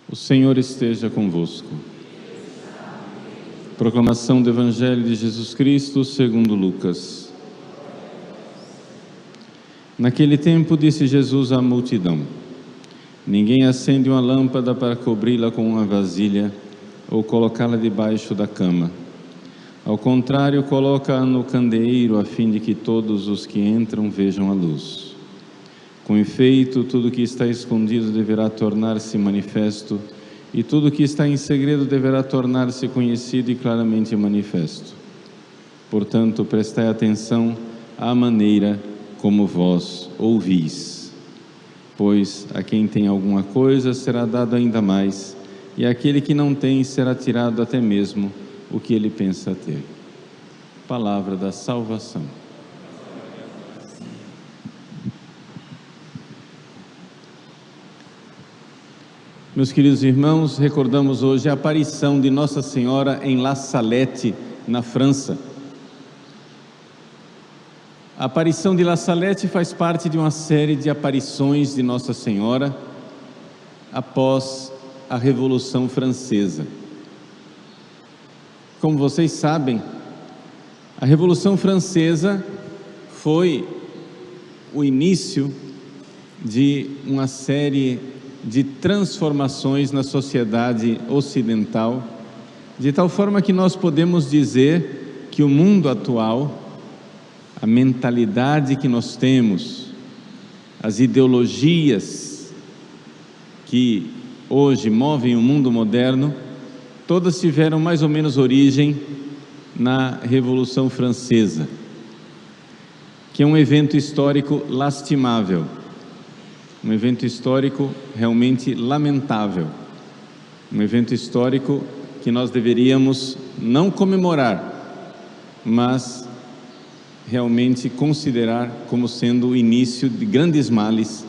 O Senhor esteja convosco. Proclamação do Evangelho de Jesus Cristo segundo Lucas. Naquele tempo disse Jesus à multidão: ninguém acende uma lâmpada para cobri-la com uma vasilha ou colocá-la debaixo da cama. Ao contrário, coloca-a no candeeiro, a fim de que todos os que entram vejam a luz. Com efeito, tudo que está escondido deverá tornar-se manifesto, e tudo que está em segredo deverá tornar-se conhecido e claramente manifesto. Portanto, prestai atenção à maneira como vós ouvis. Pois a quem tem alguma coisa será dado ainda mais, e àquele que não tem será tirado até mesmo o que ele pensa ter. Palavra da salvação. Meus queridos irmãos, recordamos hoje a aparição de Nossa Senhora em La Salette, na França. A aparição de La Salette faz parte de uma série de aparições de Nossa Senhora após a Revolução Francesa. Como vocês sabem, a Revolução Francesa foi o início de uma série de transformações na sociedade ocidental, de tal forma que nós podemos dizer que o mundo atual, a mentalidade que nós temos, as ideologias que hoje movem o mundo moderno, todas tiveram mais ou menos origem na Revolução Francesa, que é um evento histórico lastimável, um evento histórico realmente lamentável, um evento histórico que nós deveríamos não comemorar, mas realmente considerar como sendo o início de grandes males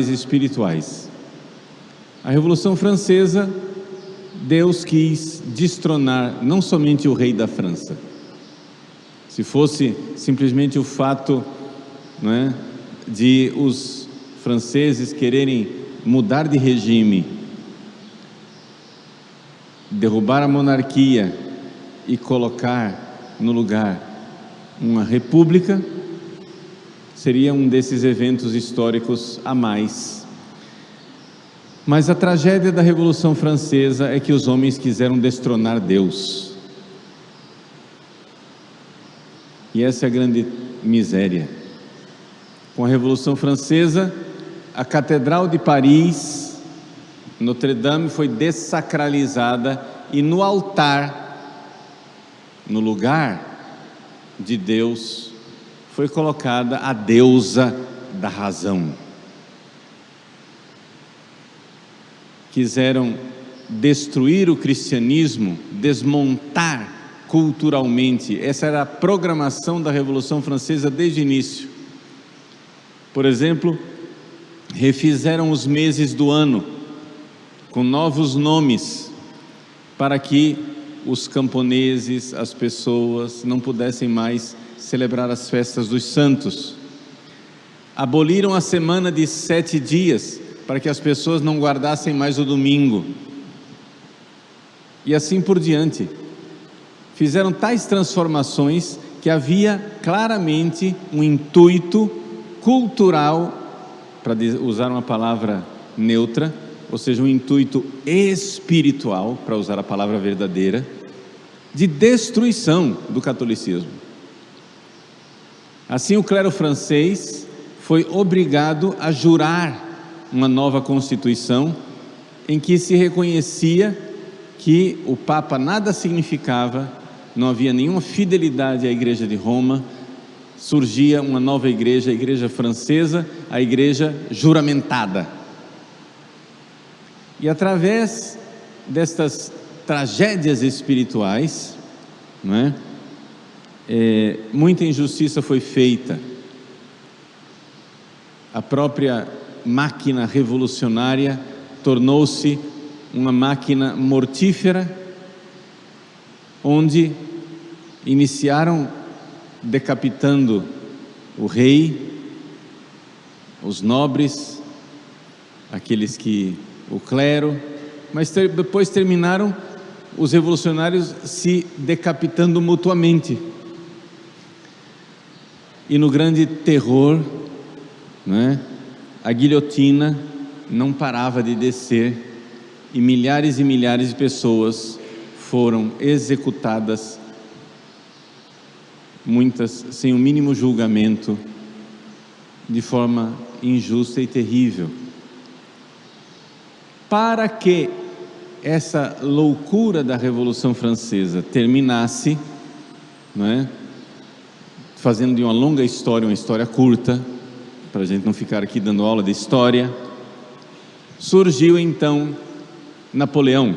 espirituais. A Revolução Francesa, Deus quis destronar não somente o rei da França. Se fosse simplesmente o fato, não é, de os franceses quererem mudar de regime, derrubar a monarquia e colocar no lugar uma república, seria um desses eventos históricos a mais. Mas a tragédia da Revolução Francesa é que os homens quiseram destronar Deus. E essa é a grande miséria. Com a Revolução Francesa, a Catedral de Paris, Notre-Dame, foi dessacralizada e no altar, no lugar de Deus, foi colocada a deusa da razão. Quiseram destruir o cristianismo, desmontar culturalmente. Essa era a programação da Revolução Francesa desde o início. Por exemplo, refizeram os meses do ano com novos nomes para que os camponeses, as pessoas, não pudessem mais celebrar as festas dos santos. Aboliram a semana de 7 dias para que as pessoas não guardassem mais o domingo. E assim por diante. Fizeram tais transformações que havia claramente um intuito cultural, para usar uma palavra neutra, ou seja, um intuito espiritual, para usar a palavra verdadeira, de destruição do catolicismo. Assim, o clero francês foi obrigado a jurar uma nova Constituição, em que se reconhecia que o Papa nada significava, não havia nenhuma fidelidade à Igreja de Roma. Surgia uma nova igreja, a Igreja Francesa, a Igreja juramentada. E através destas tragédias espirituais, não é? Muita injustiça foi feita. A própria máquina revolucionária tornou-se uma máquina mortífera, onde iniciaram decapitando o rei, os nobres, aqueles que o clero, mas depois terminaram os revolucionários se decapitando mutuamente. E no grande terror, né, a guilhotina não parava de descer e milhares de pessoas foram executadas, muitas sem o mínimo julgamento, de forma injusta e terrível. Para que essa loucura da Revolução Francesa terminasse, não é? Fazendo de uma longa história uma história curta, para a gente não ficar aqui dando aula de história, surgiu então Napoleão.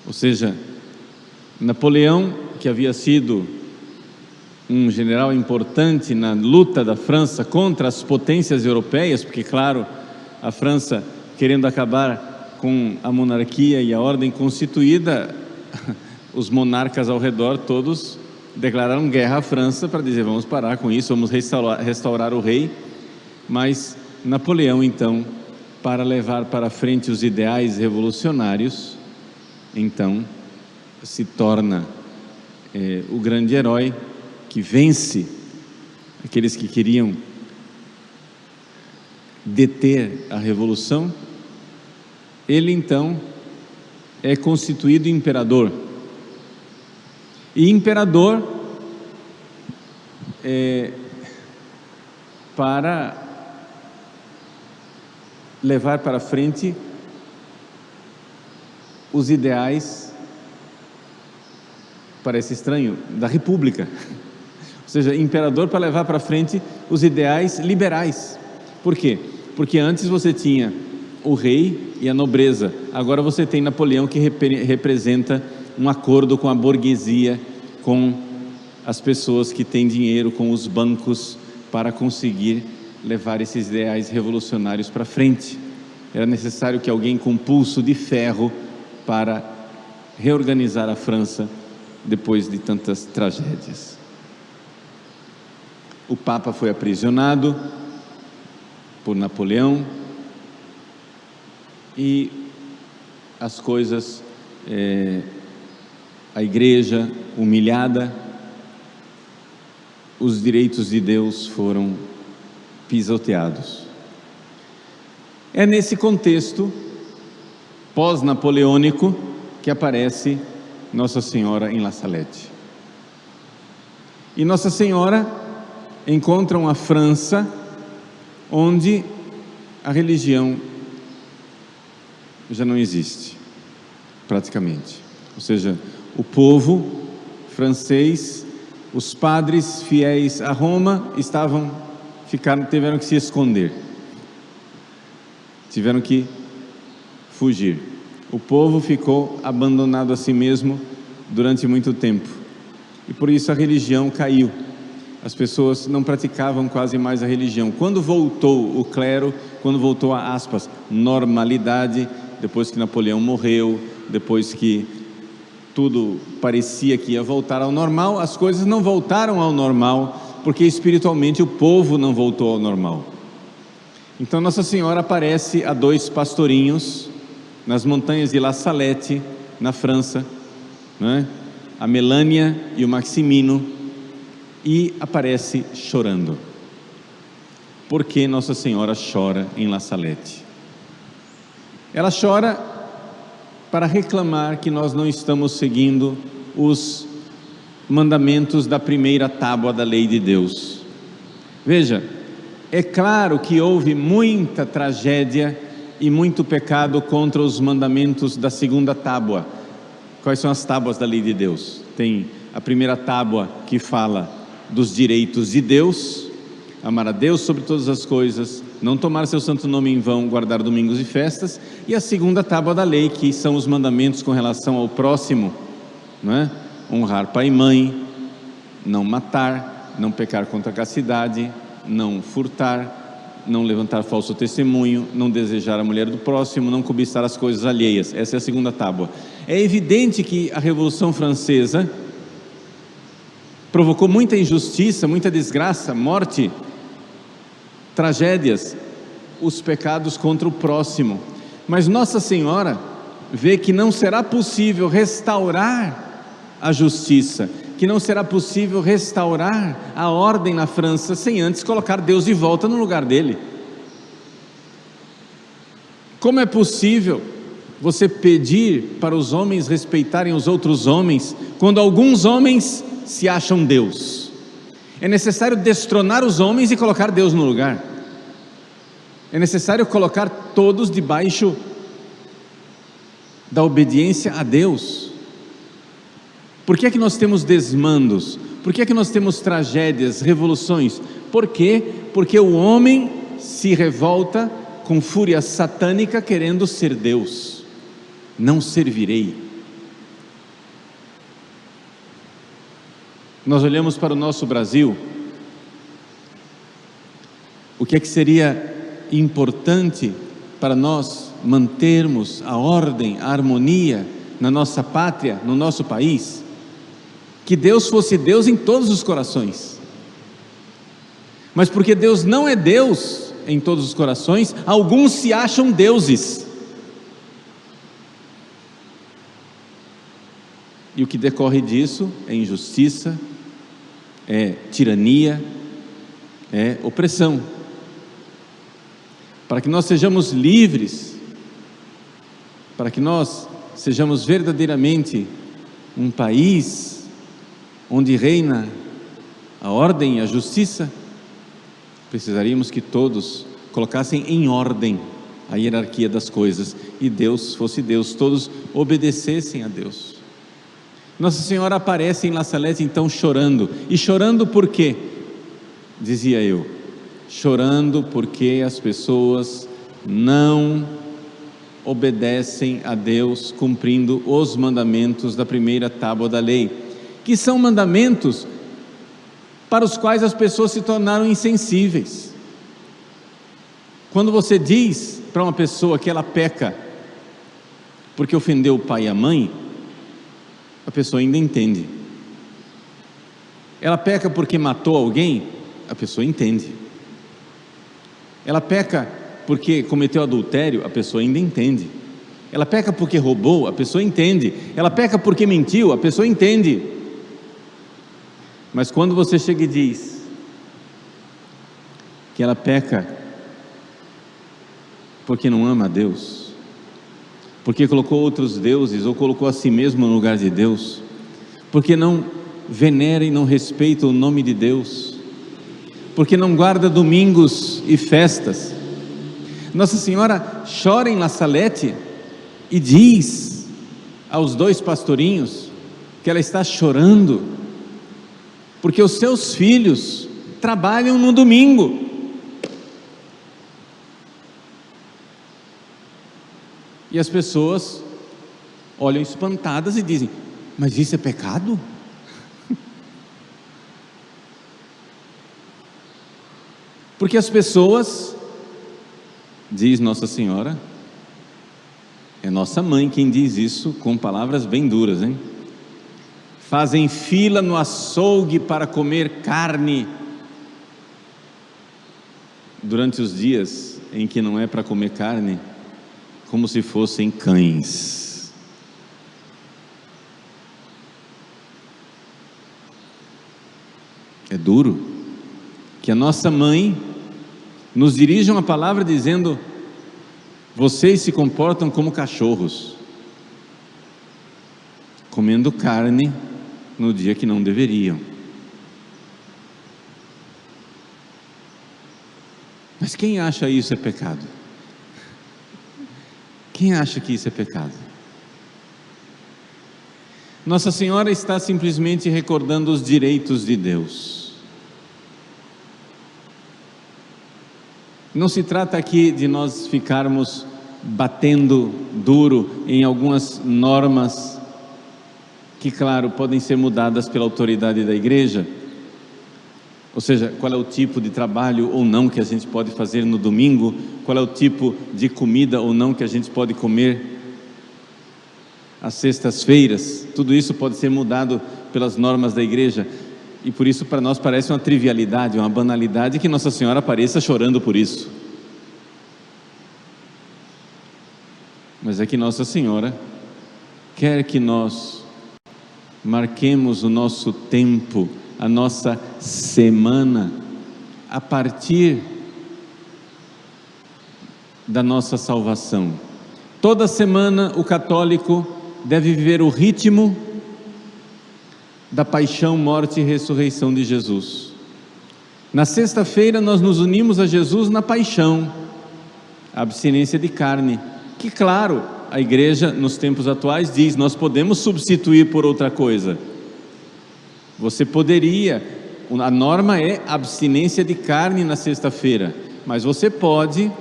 Ou seja, Napoleão, que havia sido um general importante na luta da França contra as potências europeias, porque, claro, a França, querendo acabar com a monarquia e a ordem constituída, os monarcas ao redor todos declararam guerra à França para dizer: vamos parar com isso, vamos restaurar o rei. Mas Napoleão, então, para levar para frente os ideais revolucionários, então se torna o grande herói que vence aqueles que queriam deter a revolução. Ele então é constituído imperador. E imperador para levar para frente os ideais, parece estranho, da república. Ou seja, imperador para levar para frente os ideais liberais. Por quê? Porque antes você tinha o rei e a nobreza, agora você tem Napoleão, que representa um acordo com a burguesia, com as pessoas que têm dinheiro, com os bancos, para conseguir levar esses ideais revolucionários para frente. Era necessário que alguém com pulso de ferro para reorganizar a França depois de tantas tragédias. O Papa foi aprisionado por Napoleão e as coisas, a igreja humilhada, os direitos de Deus foram pisoteados. É nesse contexto pós-napoleônico que aparece Nossa Senhora em La Salette. E Nossa Senhora encontra uma França onde a religião já não existe, praticamente. Ou seja, o povo francês, os padres fiéis a Roma tiveram que se esconder, tiveram que fugir. O povo ficou abandonado a si mesmo durante muito tempo, e por isso a religião caiu. As pessoas não praticavam quase mais a religião. Quando voltou o clero, quando voltou a aspas, normalidade, depois que Napoleão morreu, depois que tudo parecia que ia voltar ao normal, as coisas não voltaram ao normal, porque espiritualmente o povo não voltou ao normal. Então Nossa Senhora aparece a dois pastorinhos nas montanhas de La Salette, na França, né? A Melânia e o Maximino, e aparece chorando. Por que Nossa Senhora chora em La Salette? Ela chora para reclamar que nós não estamos seguindo os mandamentos da primeira tábua da lei de Deus. Veja, é claro que houve muita tragédia e muito pecado contra os mandamentos da segunda tábua. Quais são as tábuas da lei de Deus? Tem a primeira tábua que fala dos direitos de Deus: amar a Deus sobre todas as coisas, não tomar seu santo nome em vão, guardar domingos e festas. E a segunda tábua da lei, que são os mandamentos com relação ao próximo, não é? Honrar pai e mãe, não matar, não pecar contra a castidade, não furtar, não levantar falso testemunho, não desejar a mulher do próximo, não cobiçar as coisas alheias. Essa é a segunda tábua. É evidente que a Revolução Francesa provocou muita injustiça, muita desgraça, morte, tragédias, os pecados contra o próximo. Mas Nossa Senhora vê que não será possível restaurar a justiça, que não será possível restaurar a ordem na França sem antes colocar Deus de volta no lugar dele. Como é possível você pedir para os homens respeitarem os outros homens, quando alguns homens se acham Deus? É necessário destronar os homens e colocar Deus no lugar. É necessário colocar todos debaixo da obediência a Deus. Por que é que nós temos desmandos? Por que é que nós temos tragédias, revoluções? Por quê? Porque o homem se revolta com fúria satânica, querendo ser Deus. Não servirei. Nós olhamos para o nosso Brasil. O que é que seria importante para nós mantermos a ordem, a harmonia na nossa pátria, no nosso país? Que Deus fosse Deus em todos os corações. Mas porque Deus não é Deus em todos os corações, alguns se acham deuses. E o que decorre disso é injustiça, é tirania, é opressão. Para que nós sejamos livres, para que nós sejamos verdadeiramente um país onde reina a ordem e a justiça, precisaríamos que todos colocassem em ordem a hierarquia das coisas, e Deus fosse Deus, todos obedecessem a Deus. Nossa Senhora aparece em La Salette então chorando. E chorando por quê? Dizia eu, chorando porque as pessoas não obedecem a Deus, cumprindo os mandamentos da primeira tábua da lei, que são mandamentos para os quais as pessoas se tornaram insensíveis. Quando você diz para uma pessoa que ela peca porque ofendeu o pai e a mãe, a pessoa ainda entende. Ela peca porque matou alguém, a pessoa entende. Ela peca porque cometeu adultério, a pessoa ainda entende. Ela peca porque roubou, a pessoa entende. Ela peca porque mentiu, a pessoa entende. Mas quando você chega e diz que ela peca porque não ama a Deus, porque colocou outros deuses, ou colocou a si mesmo no lugar de Deus, porque não venera e não respeita o nome de Deus, porque não guarda domingos e festas, Nossa Senhora chora em La Salette e diz aos dois pastorinhos que ela está chorando porque os seus filhos trabalham no domingo. E as pessoas olham espantadas e dizem: mas isso é pecado? Porque as pessoas, diz Nossa Senhora, é nossa mãe quem diz isso com palavras bem duras, hein? Fazem fila no açougue para comer carne durante os dias em que não é para comer carne, como se fossem cães. É duro que a nossa mãe nos dirija uma palavra dizendo: vocês se comportam como cachorros, comendo carne no dia que não deveriam. Mas quem acha isso é pecado? Quem acha que isso é pecado? Nossa Senhora está simplesmente recordando os direitos de Deus. Não se trata aqui de nós ficarmos batendo duro em algumas normas que, claro, podem ser mudadas pela autoridade da igreja. Ou seja, qual é o tipo de trabalho ou não que a gente pode fazer no domingo, qual é o tipo de comida ou não que a gente pode comer às sextas-feiras. Tudo isso pode ser mudado pelas normas da igreja, e por isso para nós parece uma trivialidade, uma banalidade que Nossa Senhora apareça chorando por isso. mas é que Nossa Senhora quer que nós marquemos o nosso tempo, a nossa semana, a partir da nossa salvação. Toda semana o católico deve viver o ritmo da paixão, morte e ressurreição de Jesus. Na sexta-feira nós nos unimos a Jesus na paixão, a abstinência de carne, que claro, a igreja nos tempos atuais diz, nós podemos substituir por outra coisa. Você poderia, a norma é abstinência de carne na sexta-feira, mas você pode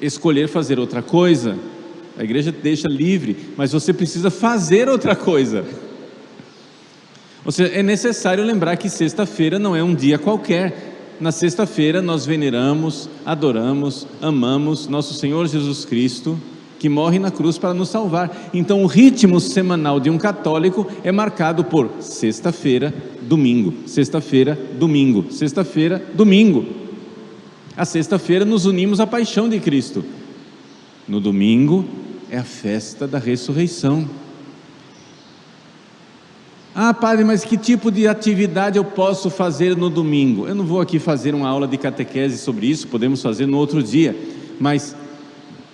escolher fazer outra coisa. A igreja deixa livre, mas você precisa fazer outra coisa. Ou seja, é necessário lembrar que sexta-feira não é um dia qualquer. Na sexta-feira nós veneramos, adoramos, amamos nosso Senhor Jesus Cristo, que morre na cruz para nos salvar. Então o ritmo semanal de um católico é marcado por sexta-feira, domingo, sexta-feira, domingo, sexta-feira, domingo. A sexta-feira nos unimos à paixão de Cristo. No domingo é a festa da ressurreição. Ah, padre, mas que tipo de atividade eu posso fazer no domingo? Eu não vou aqui fazer uma aula de catequese sobre isso, podemos fazer no outro dia, mas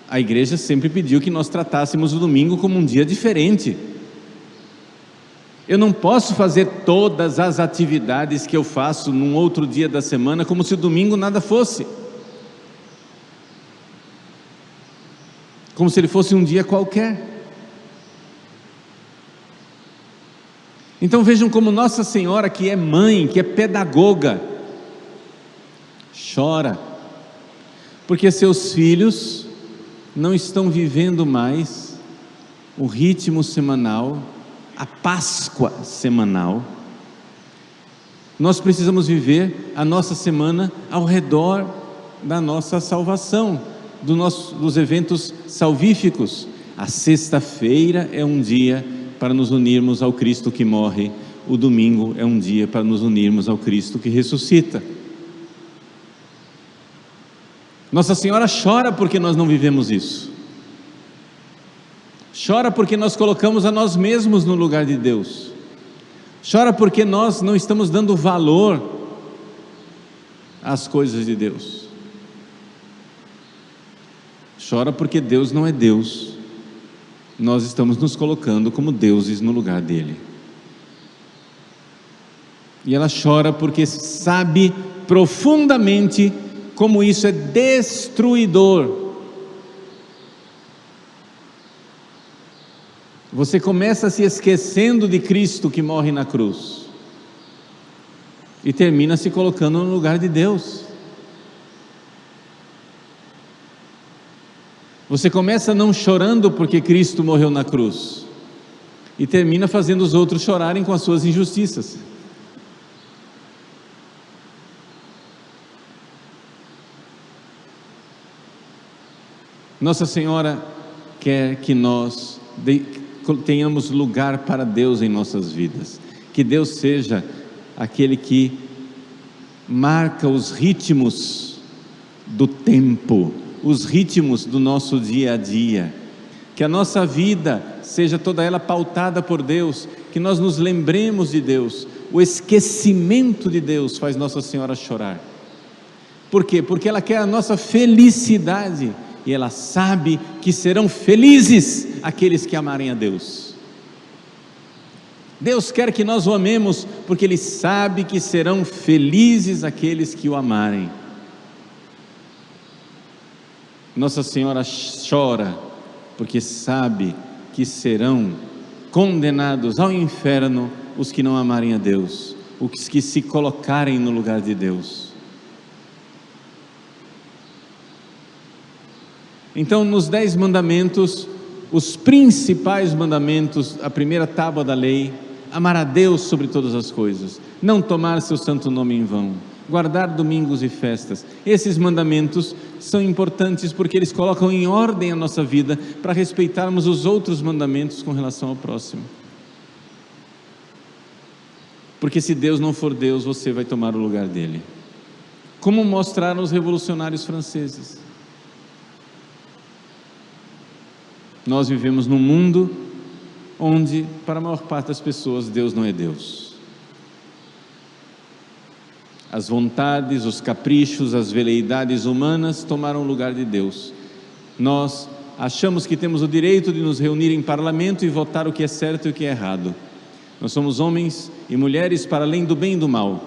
a igreja sempre pediu que nós tratássemos o domingo como um dia diferente. Eu não posso fazer todas as atividades que eu faço num outro dia da semana como se o domingo nada fosse, como se ele fosse um dia qualquer. Então vejam como Nossa Senhora, que é mãe, que é pedagoga, chora, porque seus filhos não estão vivendo mais o ritmo semanal, a Páscoa semanal. Nós precisamos viver a nossa semana ao redor da nossa salvação, dos eventos salvíficos. A sexta-feira é um dia para nos unirmos ao Cristo que morre, o domingo é um dia para nos unirmos ao Cristo que ressuscita. Nossa Senhora chora porque nós não vivemos isso, chora porque nós colocamos a nós mesmos no lugar de Deus, chora porque nós não estamos dando valor às coisas de Deus, chora porque Deus não é Deus, nós estamos nos colocando como deuses no lugar dele. E ela chora porque sabe profundamente como isso é destruidor. Você começa se esquecendo de Cristo que morre na cruz e termina se colocando no lugar de Deus. Você começa não chorando porque Cristo morreu na cruz e termina fazendo os outros chorarem com as suas injustiças. Nossa Senhora quer que nós tenhamos lugar para Deus em nossas vidas, que Deus seja aquele que marca os ritmos do tempo, os ritmos do nosso dia a dia, que a nossa vida seja toda ela pautada por Deus, que nós nos lembremos de Deus. O esquecimento de Deus faz Nossa Senhora chorar. Por quê? Porque ela quer a nossa felicidade, e ela sabe que serão felizes aqueles que amarem a Deus. Deus quer que nós o amemos, porque Ele sabe que serão felizes aqueles que o amarem. Nossa Senhora chora, porque sabe que serão condenados ao inferno os que não amarem a Deus, os que se colocarem no lugar de Deus. Então, nos 10 mandamentos, os principais mandamentos, a primeira tábua da lei, amar a Deus sobre todas as coisas, não tomar seu santo nome em vão, guardar domingos e festas. Esses mandamentos são importantes porque eles colocam em ordem a nossa vida para respeitarmos os outros mandamentos com relação ao próximo. Porque se Deus não for Deus, você vai tomar o lugar dele. Como mostraram os revolucionários franceses. Nós vivemos num mundo onde, para a maior parte das pessoas, Deus não é Deus. As vontades, os caprichos, as veleidades humanas tomaram o lugar de Deus. Nós achamos que temos o direito de nos reunir em parlamento e votar o que é certo e o que é errado. Nós somos homens e mulheres para além do bem e do mal.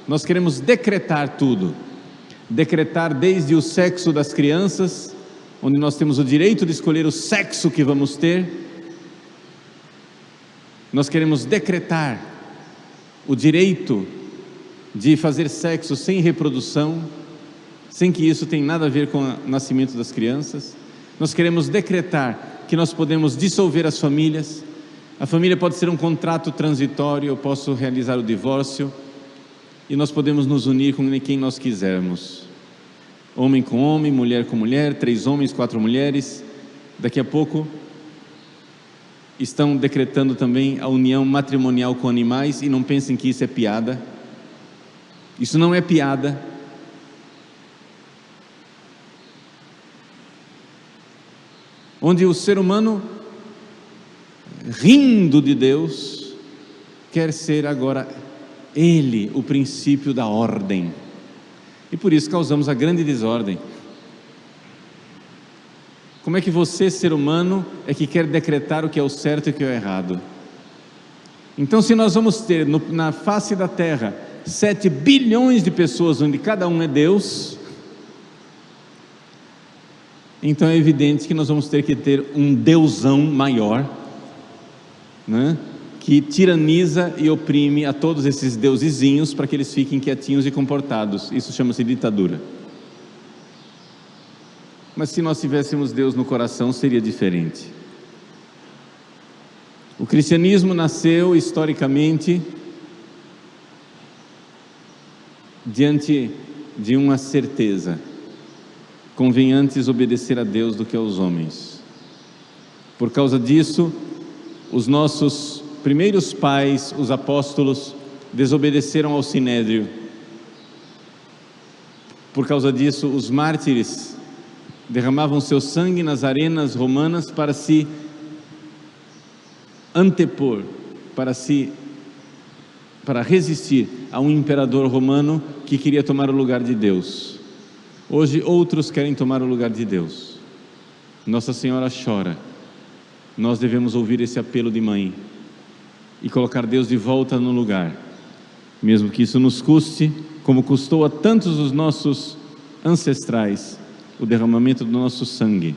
Nós queremos decretar tudo. Decretar desde o sexo das crianças, onde nós temos o direito de escolher o sexo que vamos ter. Nós queremos decretar o direito de fazer sexo sem reprodução, sem que isso tenha nada a ver com o nascimento das crianças. Nós queremos decretar que nós podemos dissolver as famílias. A família pode ser um contrato transitório, eu posso realizar o divórcio, e nós podemos nos unir com quem nós quisermos. Homem com homem, mulher com mulher, 3 homens, 4 mulheres. Daqui a pouco estão decretando também a união matrimonial com animais, e não pensem que isso é piada. Isso não é piada. Onde o ser humano, rindo de Deus, quer ser agora ele o princípio da ordem, e por isso causamos a grande desordem. Como é que você, ser humano, é que quer decretar o que é o certo e o que é o errado? Então, se nós vamos ter na face da terra 7 bilhões de pessoas, onde cada um é Deus, então é evidente que nós vamos ter que ter um deusão maior, né? Que tiraniza e oprime a todos esses deusezinhos para que eles fiquem quietinhos e comportados. Isso chama-se ditadura. Mas se nós tivéssemos Deus no coração, seria diferente. O cristianismo nasceu historicamente diante de uma certeza: convém antes obedecer a Deus do que aos homens. Por causa disso, os nossos primeiros pais, os apóstolos, desobedeceram ao sinédrio. Por causa disso, os mártires derramavam seu sangue nas arenas romanas para se antepor, para resistir a um imperador romano que queria tomar o lugar de Deus. Hoje outros querem tomar o lugar de Deus. Nossa Senhora chora. Nós devemos ouvir esse apelo de mãe e colocar Deus de volta no lugar, mesmo que isso nos custe, como custou a tantos dos nossos ancestrais, o derramamento do nosso sangue,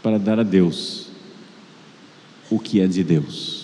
para dar a Deus o que é de Deus.